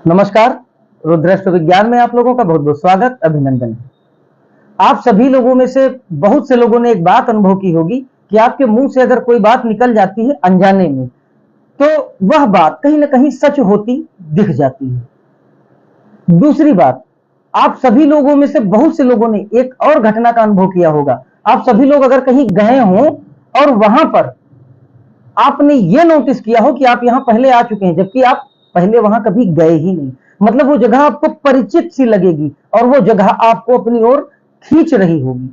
नमस्कार। रुद्रष्ट विज्ञान में आप लोगों का बहुत बहुत स्वागत, अभिनंदन है। आप सभी लोगों में से बहुत से लोगों ने एक बात अनुभव की होगी कि आपके मुंह से अगर कोई बात निकल जाती है अनजाने में, तो वह बात कहीं ना कहीं सच होती दिख जाती है। दूसरी बात, आप सभी लोगों में से बहुत से लोगों ने एक और घटना का अनुभव किया होगा। आप सभी लोग अगर कहीं गए हों और वहां पर आपने ये नोटिस किया हो कि आप यहां पहले आ चुके हैं, जबकि आप पहले वहां कभी गए ही नहीं। मतलब वो जगह आपको परिचित सी लगेगी और वो जगह आपको अपनी ओर खींच रही होगी।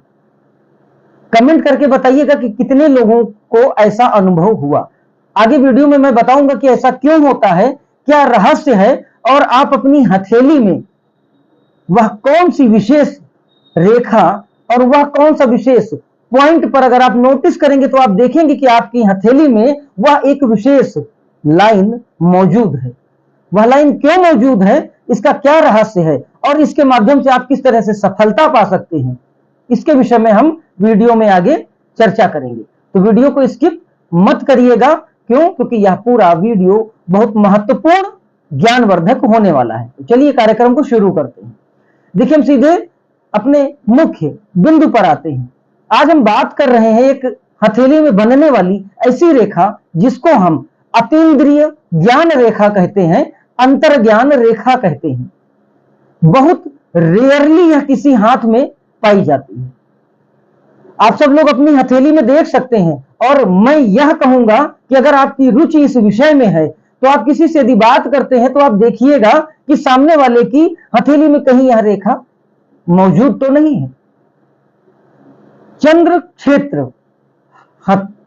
कमेंट करके बताइएगा कि कितने लोगों को ऐसा अनुभव हुआ। आगे वीडियो में मैं बताऊंगा कि ऐसा क्यों होता है, क्या रहस्य है, और आप अपनी हथेली में वह कौन सी विशेष रेखा और वह कौन सा विशेष पॉइंट पर अगर आप नोटिस करेंगे तो आप देखेंगे कि आपकी हथेली में वह एक विशेष लाइन मौजूद है। वह लाइन क्यों मौजूद है, इसका क्या रहस्य है और इसके माध्यम से आप किस तरह से सफलता पा सकते हैं, इसके विषय में हम वीडियो में आगे चर्चा करेंगे। तो वीडियो को स्किप मत करिएगा। क्यों? क्योंकि यह पूरा वीडियो बहुत महत्वपूर्ण ज्ञानवर्धक होने वाला है। तो चलिए कार्यक्रम को शुरू करते हैं। देखिए, हम सीधे अपने मुख्य बिंदु पर आते हैं। आज हम बात कर रहे हैं एक हथेली में बनने वाली ऐसी रेखा जिसको हम अतीन्द्रिय ज्ञान रेखा कहते हैं, अंतर ज्ञान रेखा कहते हैं। बहुत रेयरली यह किसी हाथ में पाई जाती है। आप सब लोग अपनी हथेली में देख सकते हैं और मैं यह कहूंगा कि अगर आपकी रुचि इस विषय में है तो आप किसी से यदि बात करते हैं तो आप देखिएगा कि सामने वाले की हथेली में कहीं यह रेखा मौजूद तो नहीं है। चंद्र क्षेत्र,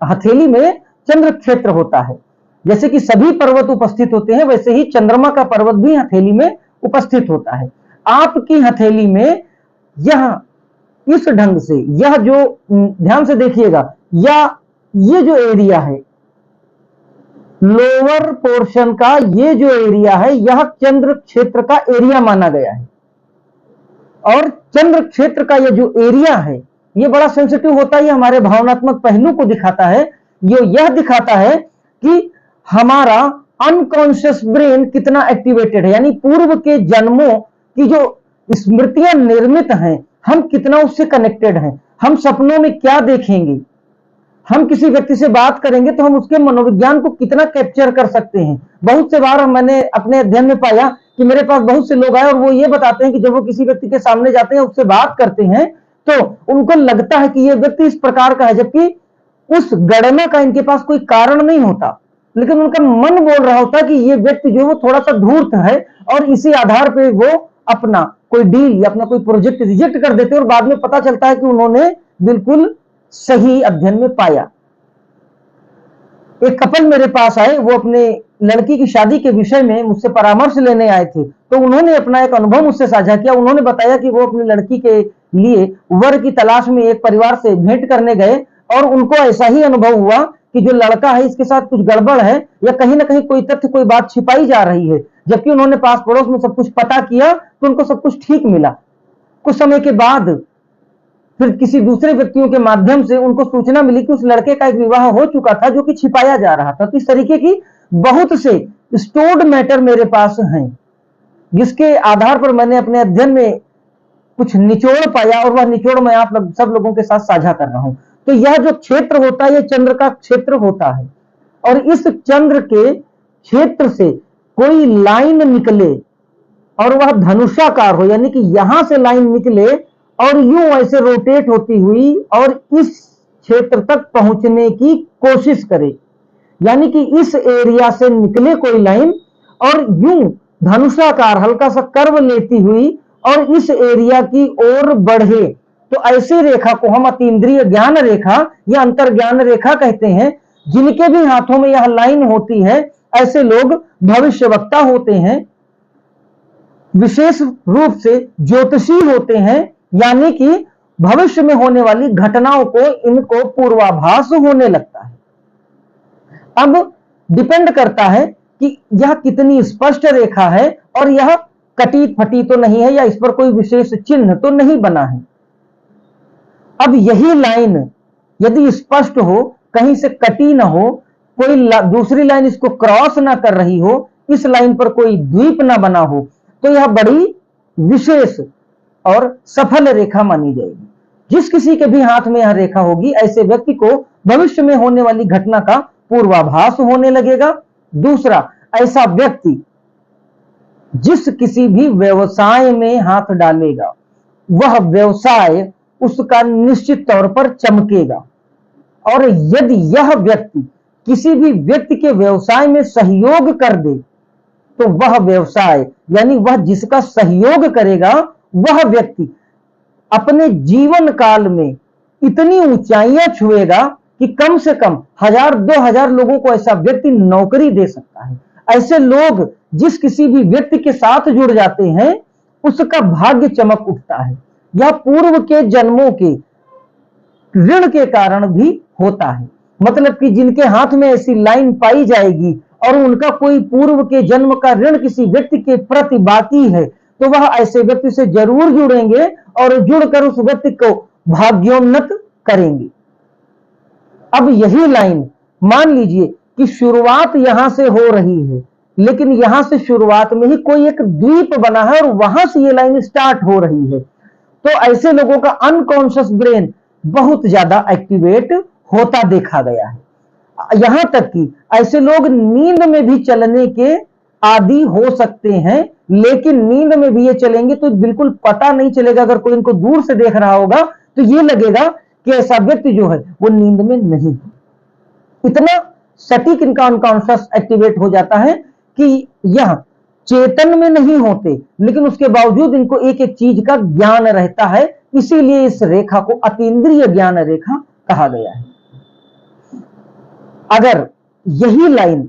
हथेली में चंद्र क्षेत्र होता है। जैसे कि सभी पर्वत उपस्थित होते हैं, वैसे ही चंद्रमा का पर्वत भी हथेली में उपस्थित होता है। आपकी हथेली में यह इस ढंग से, यह जो, ध्यान से देखिएगा, या ये जो एरिया है, लोअर पोर्शन का ये जो एरिया है, यह चंद्र क्षेत्र का एरिया माना गया है। और चंद्र क्षेत्र का ये जो एरिया है ये बड़ा सेंसिटिव होता है। ये हमारे भावनात्मक पहलू को दिखाता है। यह दिखाता है कि हमारा अनकॉन्शियस ब्रेन कितना एक्टिवेटेड है, यानी पूर्व के जन्मों की जो स्मृतियां निर्मित हैं, हम कितना उससे कनेक्टेड हैं। हम सपनों में क्या देखेंगे, हम किसी व्यक्ति से बात करेंगे तो हम उसके मनोविज्ञान को कितना कैप्चर कर सकते हैं। बहुत से बार मैंने अपने अध्ययन में पाया कि मेरे पास बहुत से लोग आए और वो ये बताते हैं कि जब वो किसी व्यक्ति के सामने जाते हैं, उससे बात करते हैं, तो उनको लगता है कि ये व्यक्ति इस प्रकार का है, जबकि उस गणना का इनके पास कोई कारण नहीं होता, लेकिन उनका मन बोल रहा होता कि ये व्यक्ति जो वो थोड़ा सा धूर्त है और इसी आधार पर वो अपना कोई डील या अपना कोई प्रोजेक्ट रिजेक्ट कर देते और बाद में पता चलता है कि उन्होंने बिल्कुल सही अध्ययन में पाया। एक कपल मेरे पास आए, वो अपने लड़की की शादी के विषय में मुझसे परामर्श लेने आए थे। तो उन्होंने अपना एक अनुभव मुझसे साझा किया। उन्होंने बताया कि वो अपनी लड़की के लिए वर की तलाश में एक परिवार से भेंट करने गए और उनको ऐसा ही अनुभव हुआ कि जो लड़का है इसके साथ कुछ गड़बड़ है या कहीं ना कहीं कोई तथ्य, कोई बात छिपाई जा रही है। जबकि उन्होंने पास पड़ोस में सब कुछ पता किया तो उनको सब कुछ ठीक मिला। कुछ समय के बाद फिर किसी दूसरे व्यक्तियों के माध्यम से उनको सूचना मिली कि उस लड़के का एक विवाह हो चुका था जो कि छिपाया जा रहा था। तो इस तरीके की बहुत से स्टोर्ड मैटर मेरे पास हैं, जिसके आधार पर मैंने अपने अध्ययन में कुछ निचोड़ पाया और वह निचोड़ मैं आप सब लोगों के साथ साझा कर रहा हूं। तो यह जो क्षेत्र होता है, यह चंद्र का क्षेत्र होता है और इस चंद्र के क्षेत्र से कोई लाइन निकले और वह धनुषाकार हो, यानी कि यहां से लाइन निकले और यूं ऐसे रोटेट होती हुई और इस क्षेत्र तक पहुंचने की कोशिश करे, यानी कि इस एरिया से निकले कोई लाइन और यूं धनुषाकार हल्का सा कर्व लेती हुई और इस एरिया की ओर बढ़े, तो ऐसी रेखा को हम अतीन्द्रिय ज्ञान रेखा या अंतर ज्ञान रेखा कहते हैं। जिनके भी हाथों में यह लाइन होती है, ऐसे लोग भविष्यवक्ता होते हैं, विशेष रूप से ज्योतिषी होते हैं, यानी कि भविष्य में होने वाली घटनाओं को इनको पूर्वाभास होने लगता है। अब डिपेंड करता है कि यह कितनी स्पष्ट रेखा है और यह कटी फटी तो नहीं है या इस पर कोई विशेष चिन्ह तो नहीं बना है। अब यही लाइन यदि स्पष्ट हो, कहीं से कटी ना हो, कोई दूसरी लाइन इसको क्रॉस ना कर रही हो, इस लाइन पर कोई द्वीप ना बना हो तो यह बड़ी विशेष और सफल रेखा मानी जाएगी। जिस किसी के भी हाथ में यह रेखा होगी, ऐसे व्यक्ति को भविष्य में होने वाली घटना का पूर्वाभास होने लगेगा। दूसरा, ऐसा व्यक्ति जिस किसी भी व्यवसाय में हाथ डालेगा, वह व्यवसाय उसका निश्चित तौर पर चमकेगा। और यदि यह व्यक्ति किसी भी व्यक्ति के व्यवसाय में सहयोग कर दे, तो वह व्यवसाय यानी वह जिसका सहयोग करेगा, वह व्यक्ति अपने जीवन काल में इतनी ऊंचाइयां छुएगा कि कम से कम 1000-2000 लोगों को ऐसा व्यक्ति नौकरी दे सकता है। ऐसे लोग जिस किसी भी व्यक्ति के साथ जुड़ जाते हैं, उसका भाग्य चमक उठता है। यह पूर्व के जन्मों के ऋण के कारण भी होता है। मतलब कि जिनके हाथ में ऐसी लाइन पाई जाएगी और उनका कोई पूर्व के जन्म का ऋण किसी व्यक्ति के प्रति बाकी है, तो वह ऐसे व्यक्ति से जरूर जुड़ेंगे और जुड़कर उस व्यक्ति को भाग्योन्नत करेंगे। अब यही लाइन मान लीजिए कि शुरुआत यहां से हो रही है, लेकिन यहां से शुरुआत में ही कोई एक द्वीप बना है और वहां से ये लाइन स्टार्ट हो रही है, तो ऐसे लोगों का अनकॉन्शियस ब्रेन बहुत ज्यादा एक्टिवेट होता देखा गया है। यहां तक कि ऐसे लोग नींद में भी चलने के आदि हो सकते हैं, लेकिन नींद में भी ये चलेंगे तो बिल्कुल पता नहीं चलेगा। अगर कोई इनको दूर से देख रहा होगा तो ये लगेगा कि ऐसा व्यक्ति जो है वो नींद में नहीं है। इतना सटीक इनका अनकॉन्शियस एक्टिवेट हो जाता है कि यह चेतन में नहीं होते, लेकिन उसके बावजूद इनको एक एक चीज का ज्ञान रहता है। इसीलिए इस रेखा को अतीन्द्रिय ज्ञान रेखा कहा गया है। अगर यही लाइन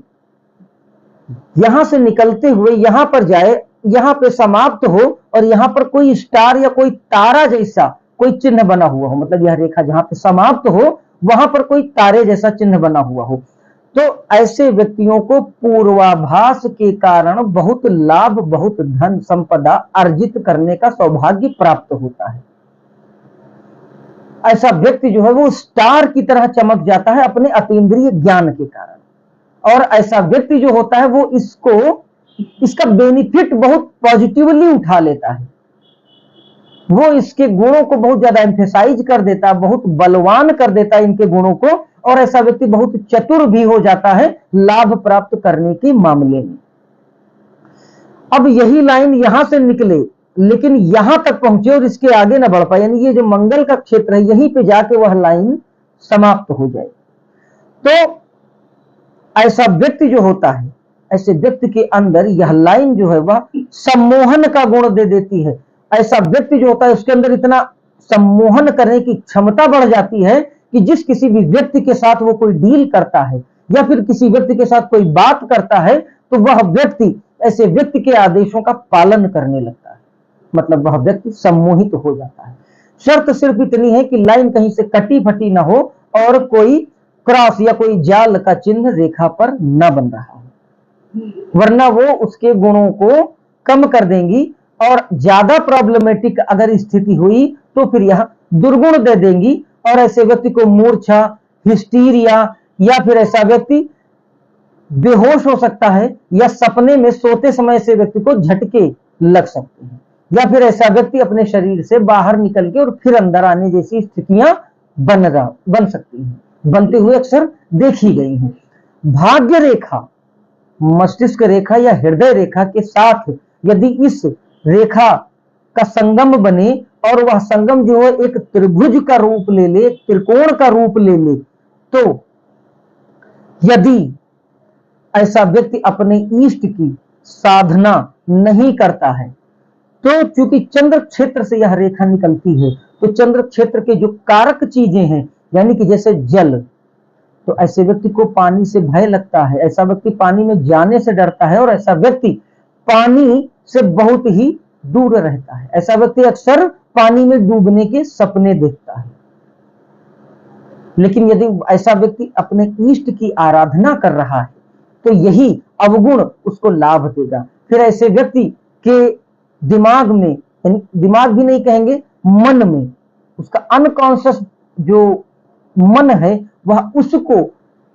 यहां से निकलते हुए यहां पर जाए, यहां पे समाप्त हो और यहां पर कोई स्टार या कोई तारा जैसा कोई चिन्ह बना हुआ हो, मतलब यह रेखा जहां पे समाप्त हो वहां पर कोई तारे जैसा चिन्ह बना हुआ हो, तो ऐसे व्यक्तियों को पूर्वाभास के कारण बहुत लाभ, बहुत धन संपदा अर्जित करने का सौभाग्य प्राप्त होता है। ऐसा व्यक्ति जो है वो स्टार की तरह चमक जाता है अपने अतीन्द्रिय ज्ञान के कारण। और ऐसा व्यक्ति जो होता है वो इसका बेनिफिट बहुत पॉजिटिवली उठा लेता है। वो इसके गुणों को बहुत ज्यादा एम्फेसाइज कर देता है, बहुत बलवान कर देता है इनके गुणों को। और ऐसा व्यक्ति बहुत चतुर भी हो जाता है लाभ प्राप्त करने के मामले में। अब यही लाइन यहां से निकले लेकिन यहां तक पहुंचे और इसके आगे ना बढ़ पाए, यानी ये जो मंगल का क्षेत्र है यहीं पे जाके वह लाइन समाप्त हो जाए, तो ऐसा व्यक्ति जो होता है, ऐसे व्यक्ति के अंदर यह लाइन जो है वह सम्मोहन का गुण दे देती है। ऐसा व्यक्ति जो होता है उसके अंदर इतना सम्मोहन करने की क्षमता बढ़ जाती है कि जिस किसी भी व्यक्ति के साथ वो कोई डील करता है या फिर किसी व्यक्ति के साथ कोई बात करता है, तो वह व्यक्ति ऐसे व्यक्ति के आदेशों का पालन करने लगता है। मतलब वह व्यक्ति सम्मोहित हो जाता है। शर्त सिर्फ इतनी है कि लाइन कहीं से कटी फटी ना हो और कोई क्रॉस या कोई जाल का चिन्ह रेखा पर न बन रहा है, वरना वो उसके गुणों को कम कर देंगी और ज्यादा प्रॉब्लमेटिक अगर स्थिति हुई तो फिर यह दुर्गुण दे देंगी और ऐसे व्यक्ति को मूर्छा, हिस्टीरिया या फिर ऐसा व्यक्ति बेहोश हो सकता है या सपने में सोते समय से व्यक्ति को झटके लग सकते हैं या फिर ऐसा व्यक्ति अपने शरीर से बाहर निकल के और फिर अंदर आने जैसी स्थितियां बन सकती हैं, बनते हुए अक्सर देखी गई हैं। भाग्य रेखा, मस्तिष्क रेखा या हृदय रेखा के साथ यदि इस रेखा का संगम बने और वह संगम जो है एक त्रिभुज का रूप ले ले, त्रिकोण का रूप ले ले, तो यदि ऐसा व्यक्ति अपने इष्ट की साधना नहीं करता है, तो चूंकि चंद्र क्षेत्र से यह रेखा निकलती है, तो चंद्र क्षेत्र के जो कारक चीजें हैं यानी कि जैसे जल, तो ऐसे व्यक्ति को पानी से भय लगता है, ऐसा व्यक्ति पानी में जाने से डरता है और ऐसा व्यक्ति पानी से बहुत ही दूर रहता है। ऐसा व्यक्ति अक्सर पानी में डूबने के सपने देखता है। लेकिन यदि ऐसा व्यक्ति अपने इष्ट की आराधना कर रहा है तो यही अवगुण उसको लाभ देगा। फिर ऐसे व्यक्ति के दिमाग में, दिमाग भी नहीं कहेंगे, मन में, उसका अनकॉन्शियस जो मन है वह उसको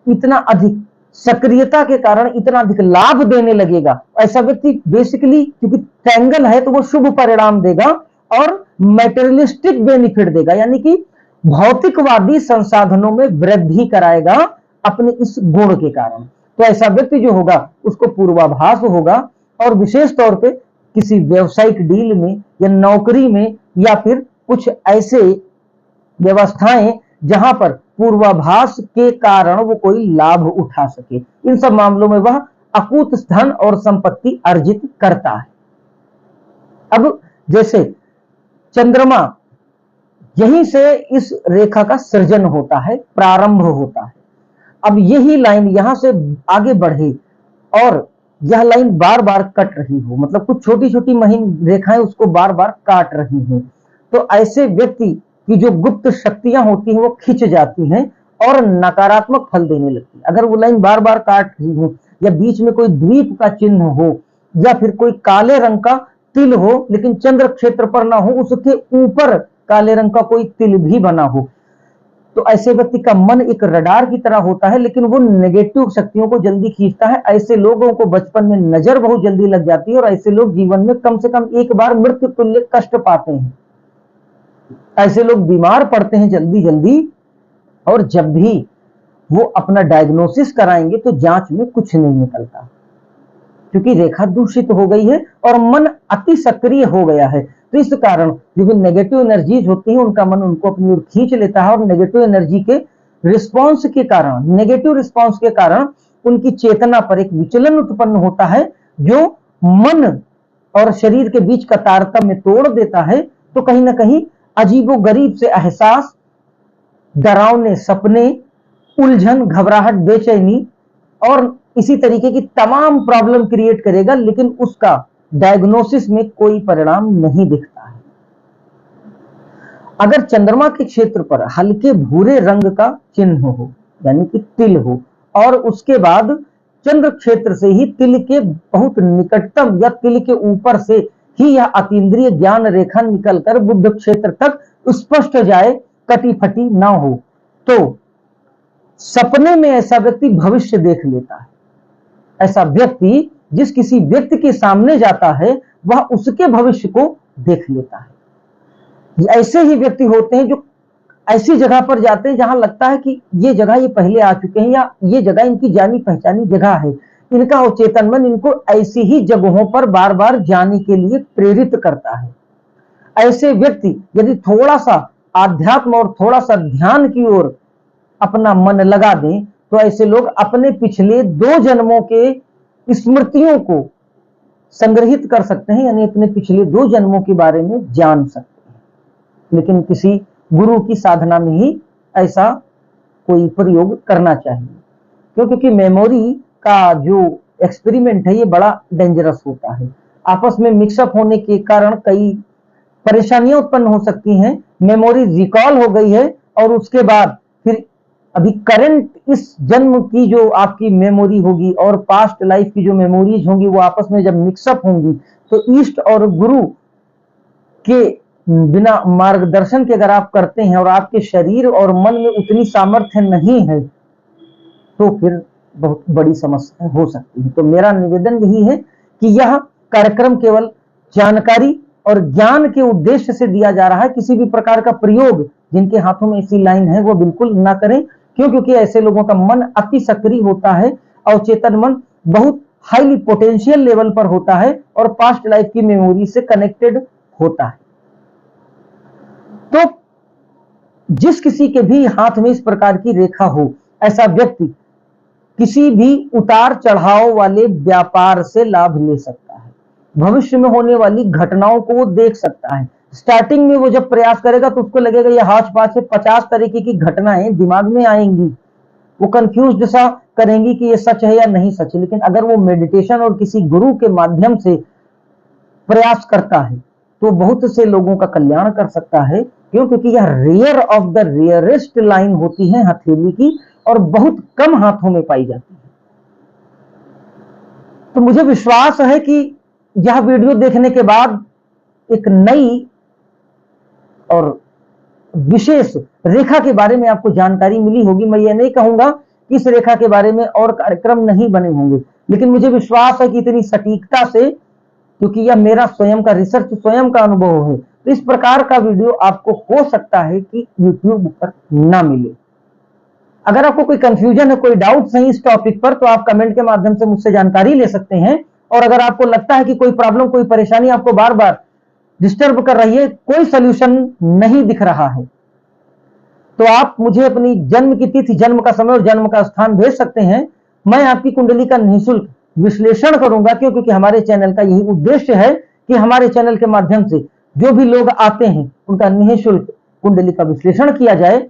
इतना अधिक सक्रियता के कारण इतना अधिक लाभ देने लगेगा, ऐसा व्यक्ति बेसिकली, क्योंकि ट्रायंगल है तो वो शुभ परिणाम देगा और मैटेरियलिस्टिक बेनिफिट देगा, यानी कि भौतिकवादी संसाधनों में वृद्धि कराएगा अपने इस गुण के कारण। तो ऐसा व्यक्ति जो होगा उसको पूर्वाभास होगा, और विशेष तौर पे किसी व्यावसायिक डील में या नौकरी में या फिर कुछ ऐसे व्यवस्थाएं जहां पर पूर्वाभास के कारण वो कोई लाभ उठा सके, इन सब मामलों में वह अकूत धन और संपत्ति अर्जित करता है। अब जैसे चंद्रमा, यहीं से इस रेखा का सृजन होता है, प्रारंभ होता है। अब यही लाइन यहां से आगे बढ़े और यह लाइन बार बार कट रही हो, मतलब कुछ छोटी छोटी महीन रेखाएं उसको बार बार काट रही हो, तो ऐसे व्यक्ति की जो गुप्त शक्तियां होती हैं वो खिंच जाती हैं और नकारात्मक फल देने लगती है। अगर वो लाइन बार बार काट रही हो, या बीच में कोई द्वीप का चिन्ह हो, या फिर कोई काले रंग का तिल हो लेकिन चंद्र क्षेत्र पर ना हो, उसके ऊपर काले रंग का कोई तिल भी बना हो, तो ऐसे व्यक्ति का मन एक रडार की तरह होता है, लेकिन वो नेगेटिव शक्तियों को जल्दी खींचता है। ऐसे लोगों को बचपन में नजर बहुत जल्दी लग जाती है, और ऐसे लोग जीवन में कम से कम एक बार मृत्यु तुल्य कष्ट पाते हैं। ऐसे लोग बीमार पड़ते हैं जल्दी जल्दी, और जब भी वो अपना डायग्नोसिस कराएंगे तो जांच में कुछ नहीं निकलता, क्योंकि रेखा दूषित हो गई है और मन अति सक्रिय हो गया है। तो इस कारण जो भी नेगेटिव एनर्जीज होती है उनका मन उनको अपनी ओर खींच लेता है, और नेगेटिव एनर्जी के रिस्पॉन्स के कारण, नेगेटिव रिस्पॉन्स के कारण उनकी चेतना पर एक विचलन उत्पन्न होता है, जो मन और शरीर के बीच का तारतम्य तोड़ देता है। तो कहीं ना कहीं अजीबोगरीब से एहसास, डरावने सपने, उलझन, घबराहट, बेचैनी और इसी तरीके की तमाम प्रॉब्लम क्रिएट करेगा, लेकिन उसका डायग्नोसिस में कोई परिणाम नहीं दिखता है। अगर चंद्रमा के क्षेत्र पर हल्के भूरे रंग का चिन्ह हो, यानी कि तिल हो, और उसके बाद चंद्र क्षेत्र से ही तिल के बहुत निकटतम या तिल के ऊपर से ही यह अतीन्द्रिय ज्ञान रेखा निकलकर बुध क्षेत्र तक स्पष्ट जाए, कटी फटी ना हो, तो सपने में ऐसा व्यक्ति भविष्य देख लेता है। ऐसा व्यक्ति जिस किसी व्यक्ति के सामने जाता है वह उसके भविष्य को देख लेता है। ऐसे ही व्यक्ति होते हैं जो ऐसी जगह पर जाते हैं जहां लगता है कि ये जगह ये पहले आ चुके हैं, या ये जगह इनकी जानी पहचानी जगह है। इनका अवचेतन मन इनको ऐसी ही जगहों पर बार बार जाने के लिए प्रेरित करता है। ऐसे व्यक्ति यदि थोड़ा सा आध्यात्म और थोड़ा सा ध्यान की ओर अपना मन लगा दें, तो ऐसे लोग अपने पिछले 2 जन्मों के स्मृतियों को संग्रहित कर सकते हैं, यानी अपने पिछले 2 जन्मों के बारे में जान सकते हैं। लेकिन किसी गुरु की साधना में ही ऐसा कोई प्रयोग करना चाहिए, क्योंकि मेमोरी का जो एक्सपेरिमेंट है ये बड़ा डेंजरस होता है। आपस में मिक्सअप होने के कारण कई परेशानियां उत्पन्न हो सकती हैं। मेमोरी रिकॉल हो गई है और उसके बाद फिर अभी करंट इस जन्म की जो आपकी मेमोरी होगी और पास्ट लाइफ की जो मेमोरीज होंगी वो आपस में जब मिक्सअप होंगी, तो ईष्ट और गुरु के बिना मार्गदर्शन के अगर आप करते हैं और आपके शरीर और मन में उतनी सामर्थ्य नहीं है, तो फिर बहुत बड़ी समस्या हो सकती है। तो मेरा निवेदन यही है कि यह कार्यक्रम केवल जानकारी और ज्ञान के उद्देश्य से दिया जा रहा है। किसी भी प्रकार का प्रयोग जिनके हाथों में ऐसी लाइन है वो बिल्कुल ना करें, क्योंकि ऐसे लोगों का मन अति सक्रिय होता है, अवचेतन मन बहुत हाईली पोटेंशियल लेवल पर होता है और पास्ट लाइफ की मेमोरी से कनेक्टेड होता है। तो जिस किसी के भी हाथ में इस प्रकार की रेखा हो, ऐसा व्यक्ति किसी भी उतार चढ़ाव वाले व्यापार से लाभ ले सकता है। भविष्य में होने वाली घटनाओं को वो देख सकता है। स्टार्टिंग में वो जब प्रयास करेगा तो उसको लगेगा ये हाथ पांच से 50 तरीके की घटनाएं दिमाग में आएंगी, वो कंफ्यूज्ड सा करेंगी कि ये सच है या नहीं सच है। लेकिन अगर वो मेडिटेशन और किसी गुरु के माध्यम से प्रयास करता है तो बहुत से लोगों का कल्याण कर सकता है, क्योंकि यह rare of the rarest line होती है हथेली की और बहुत कम हाथों में पाई जाती है। तो मुझे विश्वास है कि यह वीडियो देखने के बाद एक नई और विशेष रेखा के बारे में आपको जानकारी मिली होगी। मैं ये नहीं कहूंगा इस रेखा के बारे में और कार्यक्रम नहीं बने होंगे, लेकिन मुझे विश्वास है कि इतनी सटीकता से, क्योंकि यह मेरा स्वयं का रिसर्च, स्वयं का अनुभव है, तो इस प्रकार का वीडियो आपको हो सकता है कि YouTube पर ना मिले। अगर आपको कोई कंफ्यूजन है, कोई डाउट है इस टॉपिक पर, तो आप कमेंट के माध्यम से मुझसे जानकारी ले सकते हैं। और अगर आपको लगता है कि कोई प्रॉब्लम, कोई परेशानी आपको बार बार डिस्टर्ब कर रही है, कोई सोल्यूशन नहीं दिख रहा है, तो आप मुझे अपनी जन्म की तिथि, जन्म का समय और जन्म का स्थान भेज सकते हैं। मैं आपकी कुंडली का निःशुल्क विश्लेषण करूंगा, क्योंकि हमारे चैनल का यही उद्देश्य है कि हमारे चैनल के माध्यम से जो भी लोग आते हैं उनका निःशुल्क कुंडली का विश्लेषण किया जाए,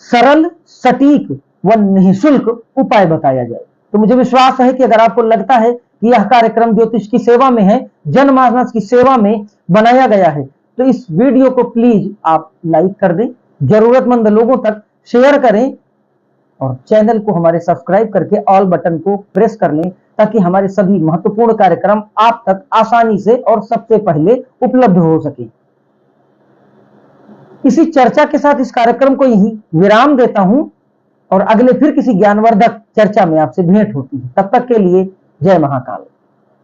सरल, सटीक व निःशुल्क उपाय बताया जाए। तो मुझे विश्वास है कि अगर आपको लगता है कि यह कार्यक्रम ज्योतिष की सेवा में है, जनमानस की सेवा में बनाया गया है, तो इस वीडियो को प्लीज आप लाइक कर दें, जरूरतमंद लोगों तक शेयर करें और चैनल को हमारे सब्सक्राइब करके ऑल बटन को प्रेस कर लें, ताकि हमारे सभी महत्वपूर्ण कार्यक्रम आप तक आसानी से और सबसे पहले उपलब्ध हो सके। इसी चर्चा के साथ इस कार्यक्रम को यही विराम देता हूं और अगले फिर किसी ज्ञानवर्धक चर्चा में आपसे भेंट होती है। तब तक के लिए जय महाकाल।